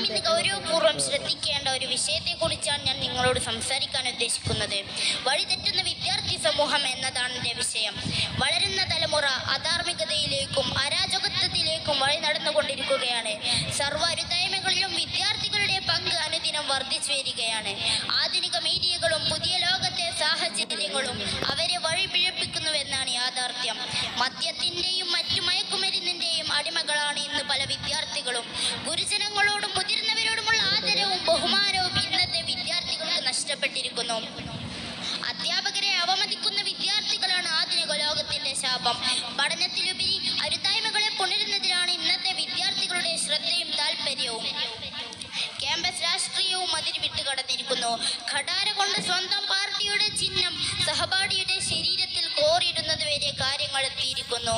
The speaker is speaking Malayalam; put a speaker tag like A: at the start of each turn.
A: ഇന്ന് ഗൗരവപൂർവ്വം ശ്രദ്ധിക്കേണ്ട ഒരു വിഷയത്തെക്കുറിച്ചാണ് ഞാൻ നിങ്ങളോട് സംസാരിക്കാൻ ഉദ്ദേശിക്കുന്നത്. വഴിതെറ്റുന്ന വിദ്യാർത്ഥി സമൂഹം എന്നതാണ് എൻ്റെ വിഷയം. വളരുന്ന തലമുറ അധാർമികതയിലേക്കും അരാജകത്വത്തിലേക്കും വഴി നടന്നുകൊണ്ടിരിക്കുകയാണ്. സർവ്വ അരുതായ്മകളിലും വിദ്യാർത്ഥികളുടെ പങ്ക് അനുദിനം വർദ്ധിച്ചു വരികയാണ്. ആധുനിക മീഡിയകളും പുതിയ ലോകത്തെ സാഹചര്യങ്ങളും അവരെ വഴി പിഴപ്പിക്കുന്നുവെന്നാണ് യാഥാർത്ഥ്യം. മദ്യത്തിൻ്റെയും മറ്റു മയക്കുമരുന്നിൻ്റെയും അടിമകളാണ് ഇന്ന് പല വിദ്യാർത്ഥികളും. ഗുരുജനങ്ങളോടും മുതിർന്നവരോടുമുള്ള ആദരവും ബഹുമാനവും ഇന്നത്തെ വിദ്യാർത്ഥികൾക്ക് നഷ്ടപ്പെട്ടിരിക്കുന്നു. അധ്യാപകരെ അവമതിക്കുന്ന വിദ്യാർത്ഥികളാണ് ആധുനിക ലോകത്തിന്റെ ശാപം. പഠനത്തിലുപരി അരുതായ്മകളെ പുണരുന്നതിലാണ് ഇന്നത്തെ വിദ്യാർത്ഥികളുടെ ശ്രദ്ധയും താല്പര്യവും. ക്യാമ്പസ് രാഷ്ട്രീയവും അതിര് വിട്ടുകടന്നിരിക്കുന്നു. ഖടാര കൊണ്ട് സ്വന്തം പാർട്ടിയുടെ ചിഹ്നം സഹപാഠിയുടെ ശരീരത്തിൽ കോറിയിടുന്നത് വരെ കാര്യങ്ങൾ എത്തിയിരിക്കുന്നു.